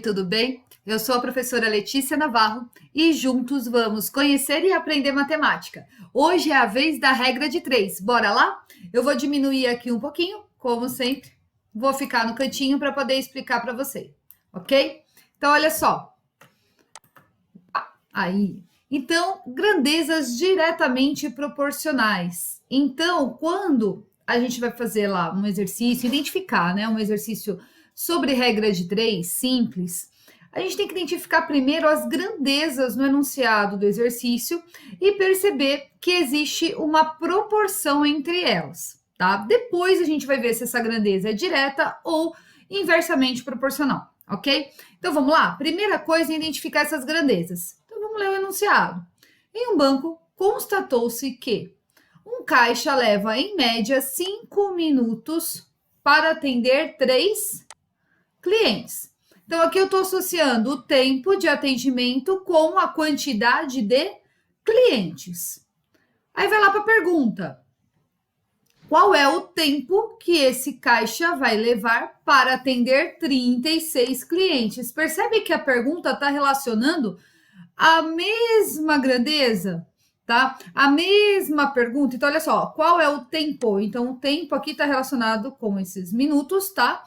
tudo bem? Eu sou a professora Letícia Navarro e juntos vamos conhecer e aprender matemática. Hoje é a vez da regra de 3. Bora lá? Eu vou diminuir aqui um pouquinho, como sempre. Vou ficar no cantinho para poder explicar para você, ok? Então, olha só. Aí. Então, grandezas diretamente proporcionais. Então, quando a gente vai fazer lá um exercício, identificar, né? Um exercício sobre regra de 3, simples, a gente tem que identificar primeiro as grandezas no enunciado do exercício e perceber que existe uma proporção entre elas, tá? Depois a gente vai ver se essa grandeza é direta ou inversamente proporcional, ok? Então vamos lá? Primeira coisa é identificar essas grandezas. Então vamos ler o enunciado. Em um banco, constatou-se que um caixa leva, em média, 5 minutos para atender 3 clientes. Então, aqui eu estou associando o tempo de atendimento com a quantidade de clientes. Aí vai lá para a pergunta. Qual é o tempo que esse caixa vai levar para atender 36 clientes? Percebe que a pergunta está relacionando a mesma grandeza, tá? A mesma pergunta. Então, olha só, qual é o tempo? Então, o tempo aqui está relacionado com esses minutos, tá?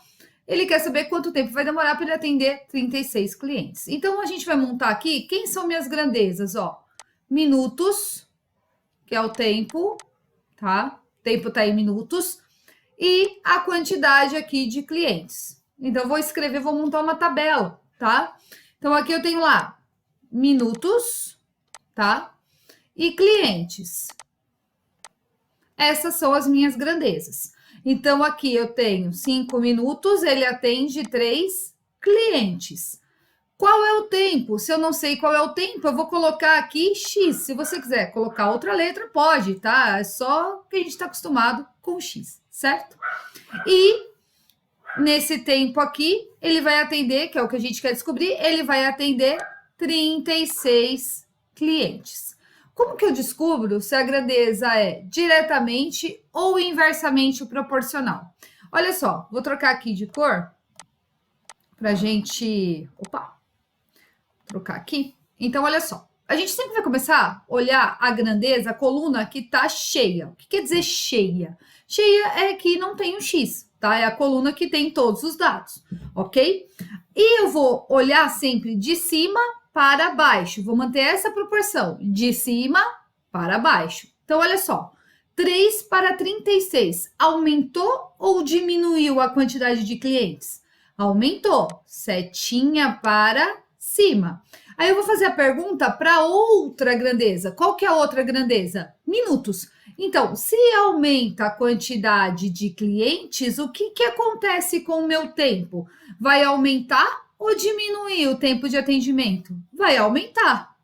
Ele quer saber quanto tempo vai demorar para ele atender 36 clientes. Então, a gente vai montar aqui, quem são minhas grandezas? Ó, minutos, que é o tempo, tá? O tempo está em minutos. E a quantidade aqui de clientes. Então, vou escrever, vou montar uma tabela, tá? Então, aqui eu tenho lá minutos, tá? E clientes. Essas são as minhas grandezas. Então, aqui eu tenho 5 minutos, ele atende 3 clientes. Qual é o tempo? Se eu não sei qual é o tempo, eu vou colocar aqui X. Se você quiser colocar outra letra, pode, tá? É só que a gente está acostumado com X, certo? E nesse tempo aqui, ele vai atender, que é o que a gente quer descobrir, ele vai atender 36 clientes. Como que eu descubro se a grandeza é diretamente ou inversamente proporcional? Olha só, vou trocar aqui de cor para gente... Opa! Trocar aqui. Então, olha só. A gente sempre vai começar a olhar a grandeza, a coluna que está cheia. O que quer dizer cheia? Cheia é que não tem um X, tá? É a coluna que tem todos os dados, ok? E eu vou olhar sempre de cima para baixo. Vou manter essa proporção, de cima para baixo. Então, olha só. 3 para 36. Aumentou ou diminuiu a quantidade de clientes? Aumentou. Setinha para cima. Aí eu vou fazer a pergunta para outra grandeza. Qual que é a outra grandeza? Minutos. Então, se aumenta a quantidade de clientes, o que acontece com o meu tempo? Vai aumentar ou diminuir o tempo de atendimento? Vai aumentar.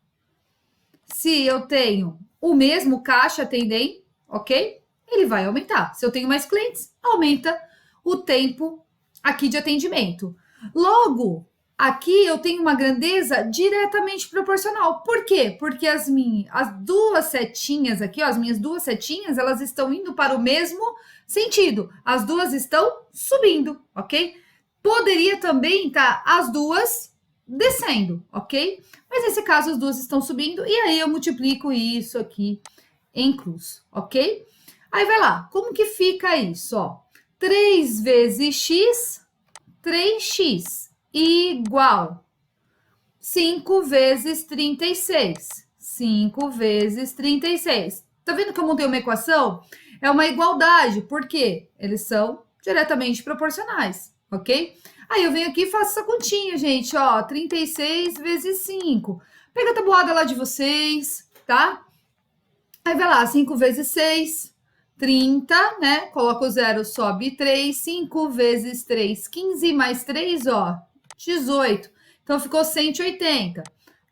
Se eu tenho o mesmo caixa atendendo, ok? Ele vai aumentar. Se eu tenho mais clientes, aumenta o tempo aqui de atendimento. Logo, aqui eu tenho uma grandeza diretamente proporcional. Por quê? Porque as duas setinhas aqui, ó, as minhas duas setinhas, elas estão indo para o mesmo sentido. As duas estão subindo, ok? Poderia também estar as duas descendo, ok? Mas nesse caso as duas estão subindo e aí eu multiplico isso aqui em cruz, ok? Aí vai lá, como que fica isso, ó? 3 vezes x, 3x igual 5 vezes 36. 5 vezes 36. Tá vendo que eu montei uma equação? É uma igualdade, porque eles são diretamente proporcionais, ok? Aí eu venho aqui e faço essa continha, gente, ó, 36 vezes 5. Pega a tabuada lá de vocês, tá? Aí vai lá, 5 vezes 6, 30, né? Coloca o zero, sobe 3, 5 vezes 3, 15, mais 3, ó, 18. Então, ficou 180.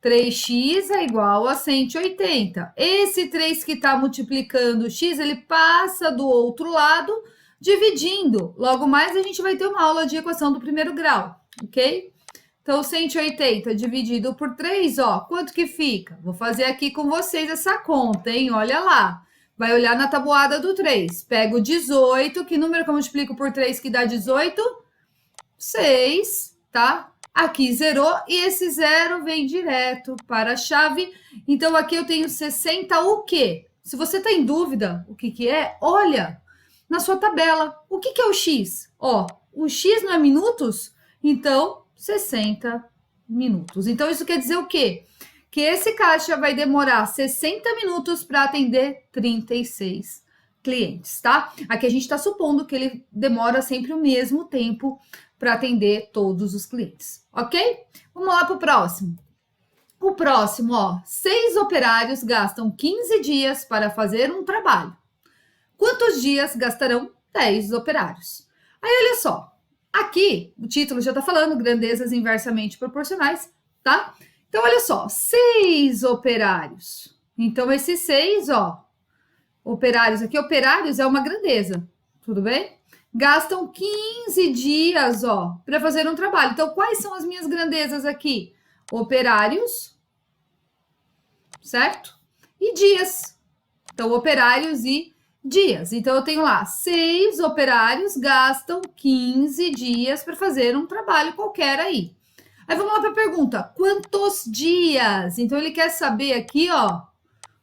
3x é igual a 180. Esse 3 que está multiplicando o x, ele passa do outro lado, dividindo. Logo mais, a gente vai ter uma aula de equação do primeiro grau, ok? Então, 180 dividido por 3, ó, quanto que fica? Vou fazer aqui com vocês essa conta, hein? Olha lá. Vai olhar na tabuada do 3. Pego 18. Que número que eu multiplico por 3 que dá 18? 6, tá? Aqui zerou e esse zero vem direto para a chave. Então, aqui eu tenho 60 o quê? Se você está em dúvida o que é, olha na sua tabela. O que é o X? Ó, o X não é minutos? Então, 60 minutos. Então, isso quer dizer o quê? Que esse caixa vai demorar 60 minutos para atender 36 clientes, tá? Aqui a gente está supondo que ele demora sempre o mesmo tempo para atender todos os clientes, ok? Vamos lá para o próximo. O próximo, ó, 6 operários gastam 15 dias para fazer um trabalho. Quantos dias gastarão 10 operários? Aí, olha só, aqui o título já está falando grandezas inversamente proporcionais, tá? Então, olha só, 6 operários. Então, esses 6, ó, operários aqui, operários é uma grandeza, tudo bem? Gastam 15 dias, ó, para fazer um trabalho. Então, quais são as minhas grandezas aqui? Operários, certo? E dias. Então, operários e dias. Então, eu tenho lá 6 operários gastam 15 dias para fazer um trabalho qualquer aí. Aí, vamos lá para a pergunta. Quantos dias? Então, ele quer saber aqui, ó,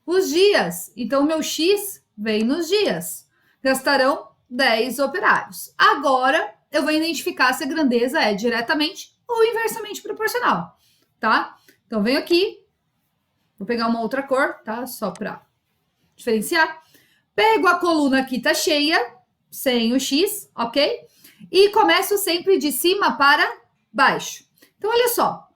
os dias. Então, o meu X vem nos dias. Gastarão 10 operários. Agora, eu vou identificar se a grandeza é diretamente ou inversamente proporcional, tá? Então, venho aqui. Vou pegar uma outra cor, tá? Só para diferenciar. Pego a coluna aqui, tá cheia, sem o X, ok? E começo sempre de cima para baixo. Então, olha só.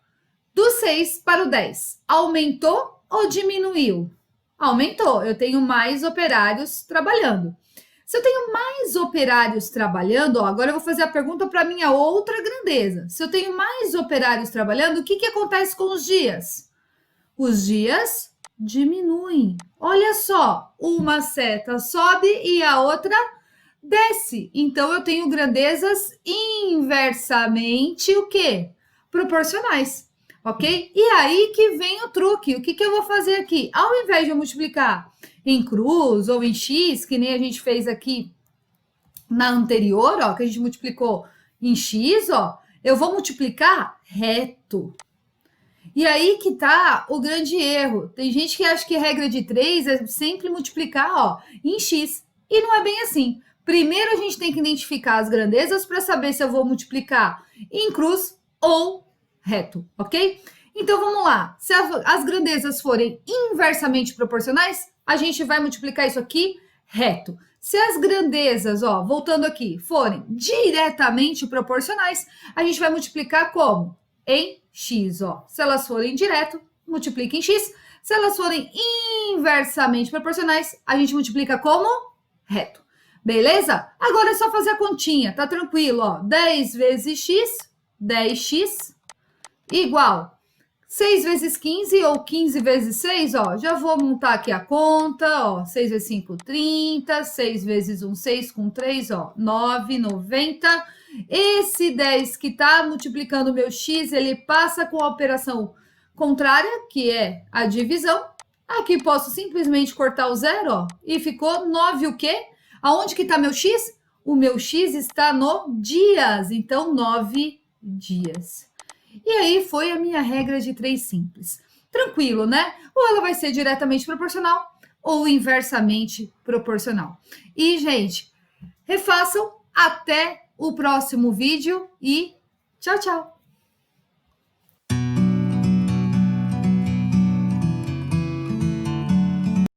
Do 6 para o 10, aumentou ou diminuiu? Aumentou. Eu tenho mais operários trabalhando. Se eu tenho mais operários trabalhando, ó, agora eu vou fazer a pergunta para a minha outra grandeza. Se eu tenho mais operários trabalhando, o que acontece com os dias? Os dias diminuem. Olha só, uma seta sobe e a outra desce. Então, eu tenho grandezas inversamente o quê? Proporcionais, ok? E aí que vem o truque. O que eu vou fazer aqui? Ao invés de eu multiplicar em cruz ou em X, que nem a gente fez aqui na anterior, ó, que a gente multiplicou em X, ó, eu vou multiplicar reto. E aí que tá o grande erro. Tem gente que acha que a regra de 3 é sempre multiplicar, ó, em X. E não é bem assim. Primeiro a gente tem que identificar as grandezas para saber se eu vou multiplicar em cruz ou reto, ok? Então, vamos lá. Se as grandezas forem inversamente proporcionais, a gente vai multiplicar isso aqui reto. Se as grandezas, ó, voltando aqui, forem diretamente proporcionais, a gente vai multiplicar como? Em X, ó. Se elas forem direto, multiplica em X. Se elas forem inversamente proporcionais, a gente multiplica como? Reto. Beleza? Agora é só fazer a continha, tá tranquilo, ó. 10 vezes X, 10x, igual 6 vezes 15 ou 15 vezes 6, ó, já vou montar aqui a conta, ó, 6 vezes 5, 30, 6 vezes 1, 6 com 3, ó, 9, 90. Esse 10 que tá multiplicando o meu x, ele passa com a operação contrária, que é a divisão. Aqui posso simplesmente cortar o zero, ó, e ficou 9 o quê? Aonde que tá meu x? O meu x está no dias, então 9 dias. E aí foi a minha regra de 3 simples. Tranquilo, né? Ou ela vai ser diretamente proporcional ou inversamente proporcional. E, gente, refaçam até o próximo vídeo e tchau, tchau!